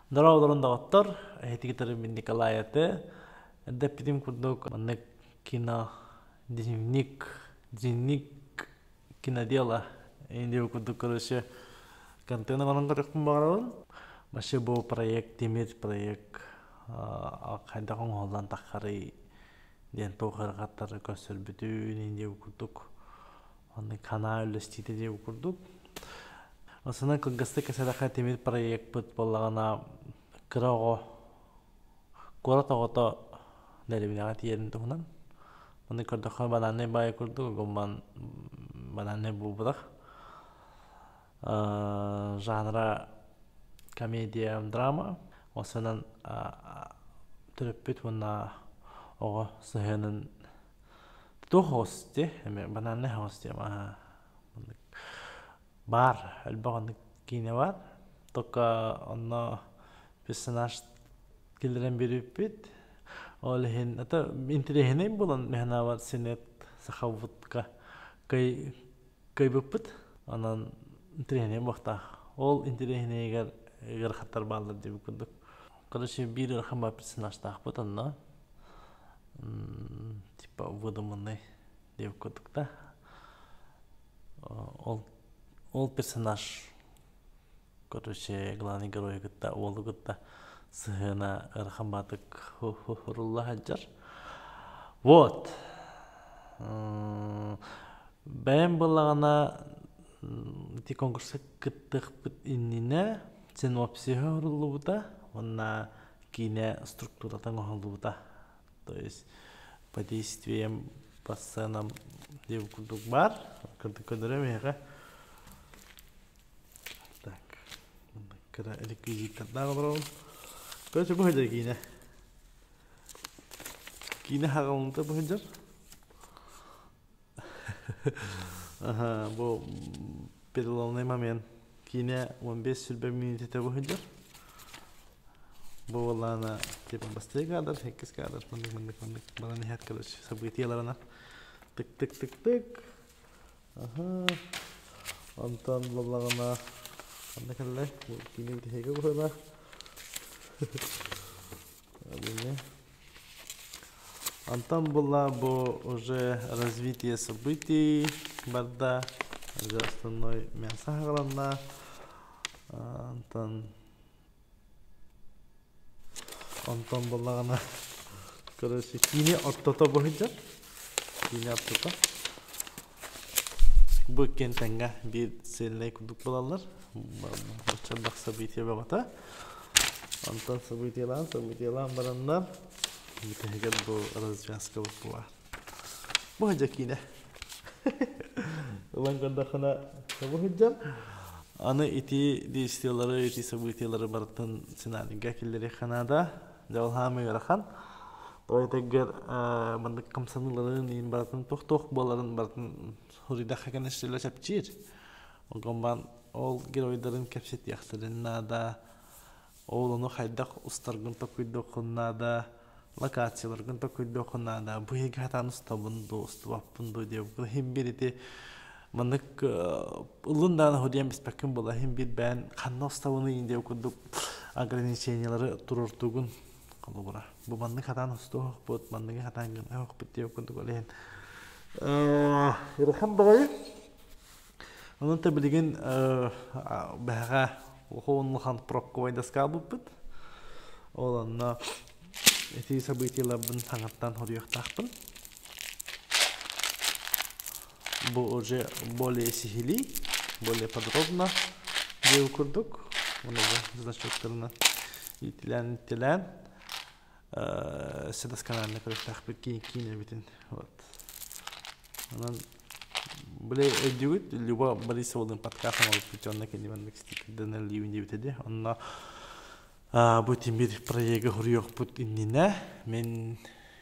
Здорово, доктор. Этикетер мен Николаевте. Это пидим курдук манек кино дневник кинодела. Инди курдук короче контент манан корекпун барабын. Машы бу проект темир проект кайда коңолдан такары ден тохаргаттар көсөрбүтүн инди курдук. Аны канал листите деп курдук. Осына кылгысты кесадака темир проект бут боллагана кырого коратогото дерибинага тиерин тугунан. Маны көрдөкө бананы бай курду, гоман бананы бубудак. Жанра комедия, драма. Осынан төрөппүт мына ого сыхынын тухости, бананы хости ма. Бар, әлбағаны кейіне бар. Тока онна персонаж келдерен беріп бет. Ол хен, ата интерехіне болан механа бар сенет сақавутка кай бұппыт. Анан интерехіне бақта. Ол интерехіне егер хаттар балдар деп күндік. Короче, бір ырхама персонаж тақпыт онна. Типа выдуманный деп күндік та. Ол персонаж, короче, главный герой гытта, олы гытта сыхына ырхамбатык хурулла хаджар. Вот. Бәйім болағана ти конкурсы кыттық бұт инніне синопсиға хурулу бұта, онна кейіне структуратан оғылу бұта. То есть, по действиям, по сценам деп күрдік бар, күрдік көндірем еға. Кара реквизиттардан барабын. Көрсө бөхөжөр кийине. Кийине хагылымда бөхөжөр. Бу переломный момент. Кийине 15 сүрбе минутта бөхөжөр. Бу баланы типа басты кадр, 8 кадр, мындык. Бала нихат короче, событияларына. Тык. Антон балагына Андакаллай, кини битеге бухала. Антон была бы уже развитие событий, барда, уже основной мясо главное. Антон была она, короче, кини оттото бухиджа, кини оттото. Bu kentenge bir seninle kurduk bulalar. Çabuk sabitiye babata. Antan sabitiyelan baranlar. Bir tehlikeli bu razviyanska bu var. Bu hacak yine. Ulan kandakana bu hacam. Anı iti distiyaları, iti sabitiyeleri baratın senaryoga kelleri kanada. Javlhami yarakan. Dolayı tekrar bandık kamsanıların in baratın toh boların baratın Hurida hakan işlerle çapçır. O zaman ol giroyların kapset yaxtırına da oğlunu haydak ustargın tokuyduğuna da lokatsiyalargın tokuyduğuna da bu hegi hatan ustabındı, ustavappındı diye bu hem biriti manık ılından hudiyem bispekim bola hem bir ben kanna ustavını indi okuduk ограничениялары tururtuğun kalubura. Bu manık hatan ustav, bu manık hatan gün yok bitti okuduk olehen. Yırıkan bağayı. Onun tabiligin bağa oğunluğun prokkovaydaska buput. Olanna eti sabitiyalarının tangattan horuyaq taqpın. Bu уже более сихили, более подробно дел курдук. Оны значоктарына итилен. Седас каналына көріп тақпыр кейін бітін. Вот. Анан бле эдюит Люба Борисовның подкастын алып кеткеннен кейін мен стикерден ливинде битеди. Онна бу темир проекты хурuyaq бут иннине мен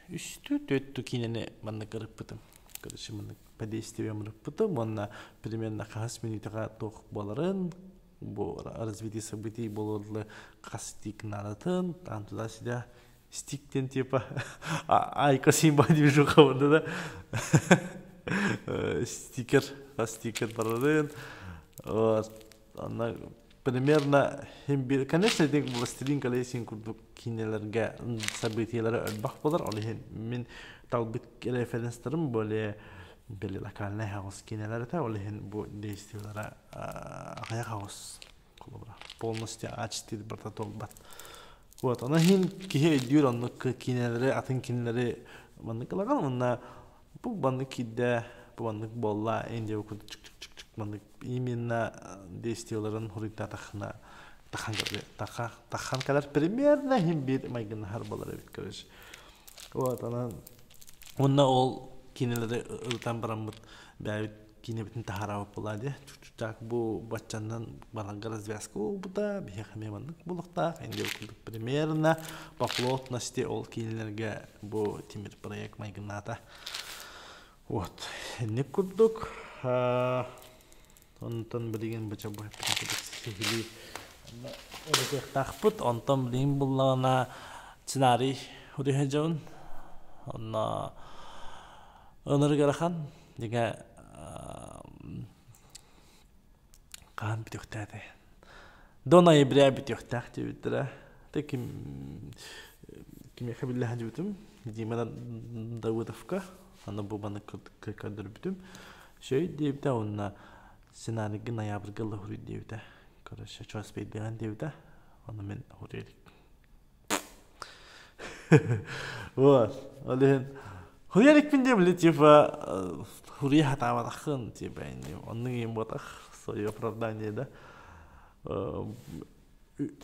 үстү кинене манда кырып бутум. Короче, мен по действиям кырып бутум. Онна примерно 5 минутка тох боларын бу развитие событий болорлы кастик наратын, там туда-сюда стиктен типа айка симба движуха вот да. Стикер барадын. Вот. Ана примерно конечно дек властелин колесин курдук кинелерге событиялары өлбак болар олehen мен талбит референстерим более бели локальный хаус кинелер та олehen бу действиялары ая хаус колобра полностью ачтир барта толбат вот она хин кие дюр он кинелери атын кинелери манны калаган онна бу банны кидде бу банны болла энде укуд манны именно действияларын хурита тахна тахан калар примерно хим бир майгын хар болар бит короче вот она онна ол кинелери ылтан барамыт бәйт кинебитин тахарабы болады так бу баччандан баранга развязку буда бихаме маннык булукта энде укудук примерно по плотности ол кинелерге бу тимир проект майгыната вот не курдук онтон билген бача бу сихили оде тахпут онтон билген буллана сценарий удехежон онна оноргарахан дига кан битөхтәде дона ибря битөхтәх дибитра теким ким хабилlah дибитим димана давыдовка аны бу бана кадр битим şey dibde onna scenariyi ноябрьгы хури дибде короче час бейден дибде аны мен хуриlik вот олен хуриlik бинде биле типа хури хатавадахын типа онның ем ботах свое оправдание да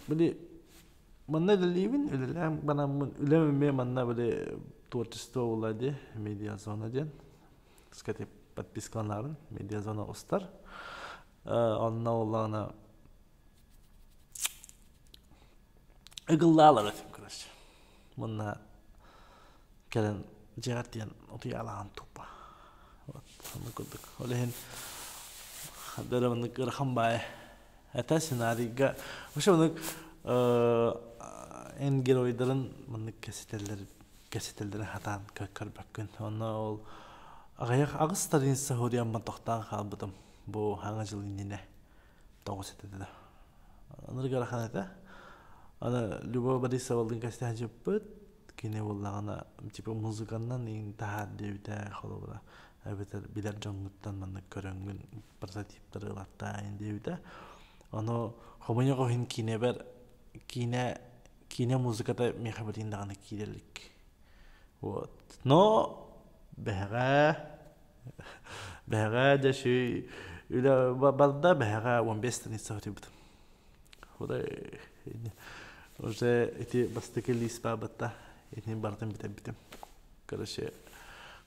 биле манна ливин үлем бана үлем ме манна биле творчество улади медиазона ден скате подпискаларын медиазона устар онна улана ыгыллалар этим короче манна келен жегатен отуялаган тупа вот аны көрдүк олehen хадераны кырхан бай это сценарийга ошо мына эн геройларын мына кесетелер хатан көрбөккүн оны ол агаяк агыстарын сахуриямма токтан калбытым бу хаңа жыл инене тогуз этеде аны кырхан эте аны Любовь Борисовалдын кастен жеппет кине боллагана типа музыкандан ин таа дебите холобра абетер билер жоңуттан мана көрөнгүн прототиптери латта ин дебите аны хомонього хин кине бер кине музыкада мехабелин даганы кирелик вот но бега да ши үла балда бега 15 страница хотибит хода уже эти бастыкели спабата этин бардым битем короче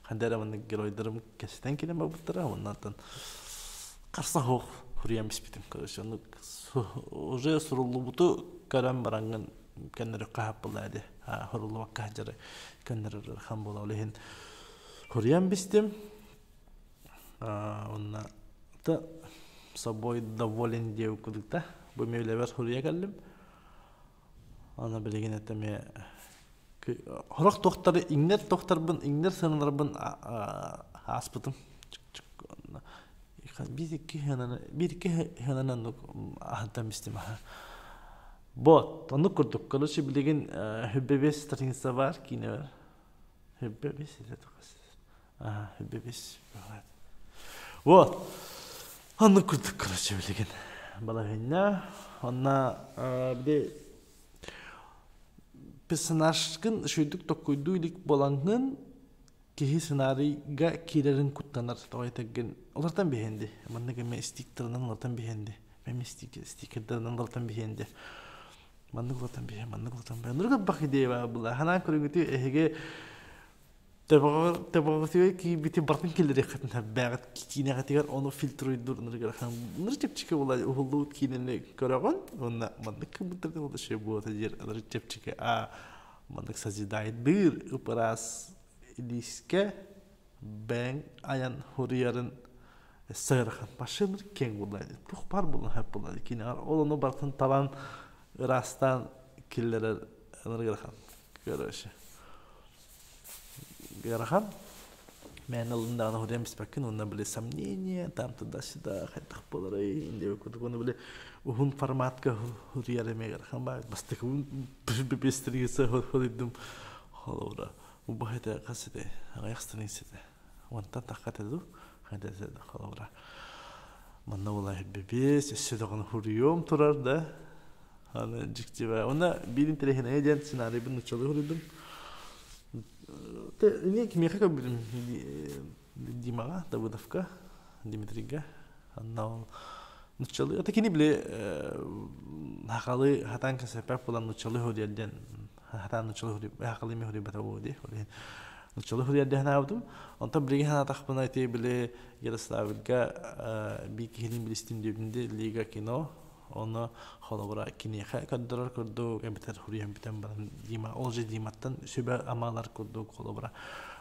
хандера мына геройларым кестен келем бабыттара оннан карса хох хуриям битем короче аны уже сурулубуту карам баранган кеннер кахап булады хорулук кахжары кеннер хам бола олehen хуриям битем онна та собой доволен деп кудукта бу мевлебер хурия келдим ана билеген этеме хорох доктор иңнер докторбун иңнер сынарбын аспытым бирки хананан ахтам истима бот аны көрдүк короче билеген хөббебес страница бар кине бар хөббебес хөббебес вот аны көрдүк короче билеген балагенна ана биде персонажгын шөйдүк токуйдуйлик болангын кихи сценарийга кирерин куттанар тойтеген олардан бехенди манныга ме стиктернан олардан бехенди ме стикердернан олардан бехенди манныга олардан бе нурга бахи деба була хана көрүнгүтү эге тебоготуй ки бити бартын келдери хатна багат кинегатигер оны фильтруйдур нурга хан нурчепчике була улуу кинени көрөгөн онна мандык бутырды болду ше буата жер нурчепчике мандык сазидайт бир упарас илиске бен аян хуриярын сырхан башын кен булайды тух бар булан хап булады кинер олону бартын талан растан киллер нурга хан көрөшө Герахан, мен алындағына хурем беспекін, онна біле сомнение, там туда-сюда, қайтақ болары, инде өкірдік, оны біле ұхын форматқа хурияр емегер, қанба, бастық бестерігесі хуридым, холура, ұбағайда қасыды, аяқстың еңседі, онтан таққат еду, қайда езеді, холура. Манна олай бебес, өсседі ғаны хурием тұрар да, аны жіктева, оны бірін тірехін әйден сценарийбін ұчалы хуридым. Не кемеха как бы Димага, Давыдовка, Дмитрийга, аннау нучалы. Это кини биле хакалы хатан касепа полан нучалы ходияден, хатан нучалы ходи, хакалы ми ходи батаводи, ходи нучалы ходияден ханавдум. Онта биле хана тахпана ите биле Ярославга би кини билистин дебинде лига кино. Onu холобра кинеха каддрар курду эмбитер хурiyem битен баран дима олже диматтан сөбө амалар курду холобра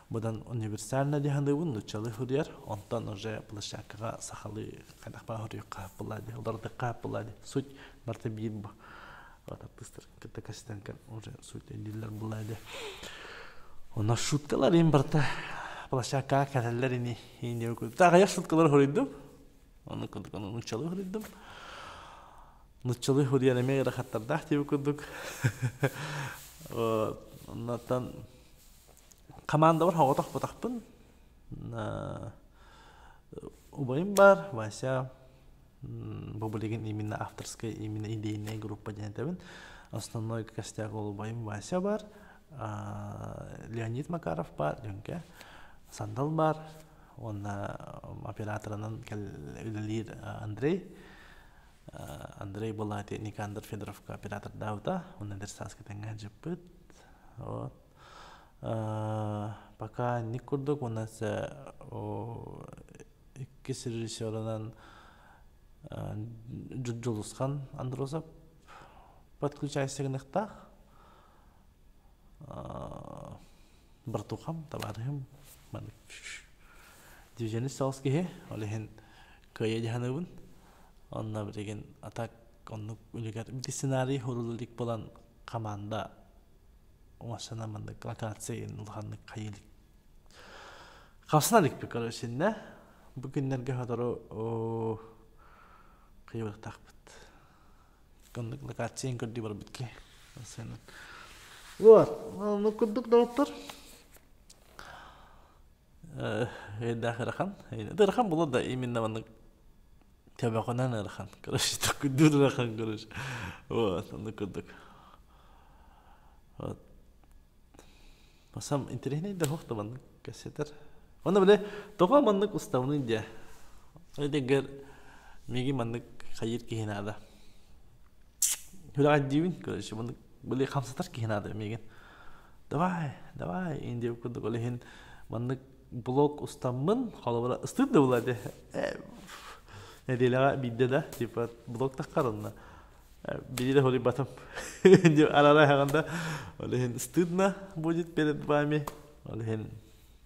будан универсальна дихандыбын нучалы хурияр онтан уже площадкага сахалы кадакпа хурiyка булады оларды кап булады суть барта бирбо ата тыстыр кете кастенкен уже суть дилер булады она шуткалар им барта площадка каделер ини ине курду тага шуткалар хуридым onu курду нучалы хуридым Нучалы хурияр эмеге рахаттардах деп көрдүк. Оннан команда бар, хоготох ботакпын. Убайым бар, Вася бу билеген именно авторская, именно идейная группа денетебин. Основной костяк Убайым Вася бар, Леонид Макаров бар, Ленке, Сандал бар, он операторынан келилир Андрей была Никандр Федоровка оператор Давда, он на Дерсаске тенга жеппит. Вот. Пока не курдук у нас икки режиссерынан Джулусхан Андросов подключайся к нехтах. Братухам, товарищам, движение салские, олехен кое жаханыбын. Онна билеген атак онну үлегер бит сценарий хорулик болан команда оңашана мында локация улханны кайылык капсыналык бе короче да бүгүннерге хадары кыйбык такпыт конны локация көрдү бар битке сен вот ну курдук доктор дахарахан дахарахан болот да именно мында Табакана нархан, короче, такой дуррахан, короче. Вот, он накудок. Вот. Сам интересный да хохта маннык кассетер. Оны биле, тоға маннык уставны де. Öyle megi mandık hayır ki hinada. Hüla divin kardeşim mandık böyle kamsatar ki hinada megen. Давай, indi okuduk öyle hin mandık blok ustamın halavara ıstıdı buladı. Ne diyorlar bir de tipa blok takarına. Bir de holi batım. Diyor arada herhalde öyle hin ıstıdına budget pelet bami. Öyle hin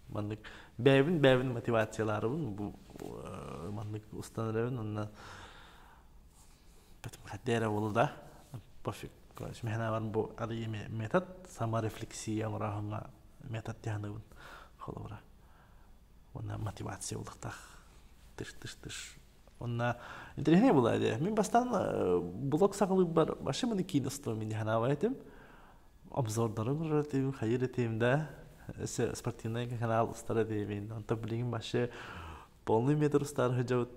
mandık bevin motivasyonları bu mandık ustanların onunla betim kadere oldu da pofik kardeşim hena var bu arayı metot sama refleksiya orahına metot diyanın kolora ona motivasyon oldu da tış ona internet bulaydı min bastan blog saklı var başımın iki dostum hena var etim обзордарын көрөтөм хайыр этем да спортивный канал устара деймин онто билген башы полный метр устар хажаут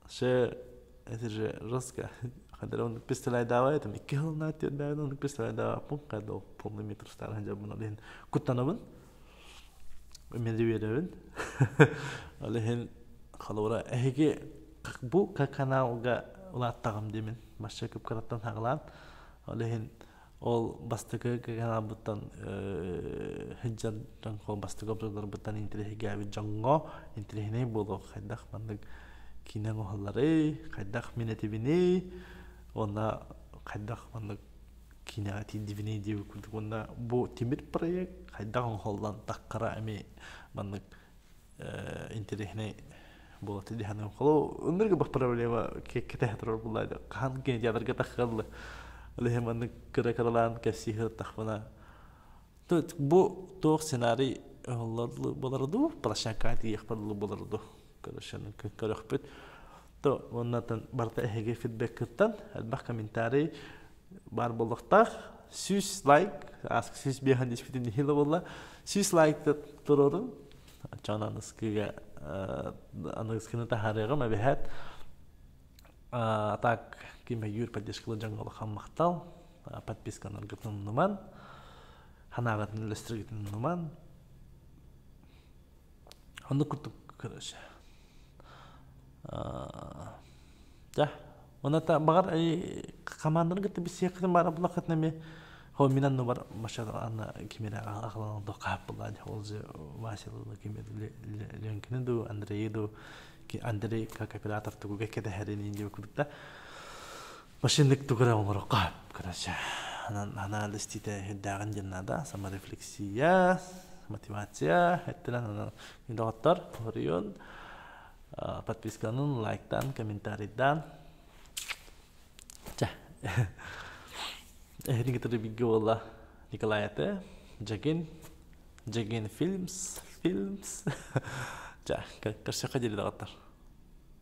ше это же жестко когда он пистолет давай там iki yıl natıyor da он пистолет давай пункт до полный метр устар хажап bunu den kutanabın медведевин алехен халора эге bu kanalga улаттагым демин башы көп караттан хагылан алехен ол бастыгы канал буттан хиджан кол бастыгы обзорлор буттан интернет гәби жаңго интернетне боло кайдак мандык кинең оһлары кайдак минетибини она кайдак мандык кинеати дивини дип күрдүк онда бу тимир проект кайдак оһлдан таккара эми мандык интернетне болот ди ханам кол өндөргө бак проблема кете хатыр булайды кан кен жадырга таккалы Oleh mana kira-kiraan kasih terkena. Tu bu scenari олларлы боларду, площадкати яхпарлы боларду. Короче, көрөхпүт. То, оннан барта эһеге фидбэк кыттан, албах комментарий бар болуктар, сүз лайк, сүз бехан диспитин хило болла, сүз лайк турорун. Чананыскыга аныскыны тахарыга мабихат. Так, кимэ юр поддержкалы жаңгалы хаммактал, подписканы ыргытын нуман, ханагатын өлөстүргүтүн нуман. Онды куртук, короче. Да, оната багар команданын кытты бисекин бара булакат неме. Хо минан номер машала ана кимера агаланды капылан холже Василы кимер ленкинду Андреиду ки Андрей как оператор тугуга кеде херени деп курдта. Машинник тугара оңор кап, короче. Анализ тите дагын жаннада саморефлексия, мотивация, эттелен доктор Орион. Подписканын, лайктан, комментарийдан. Ча. Ini kita review Allah Nikolai ate, Jagin films. Jah, kerja kerja jadi dokter.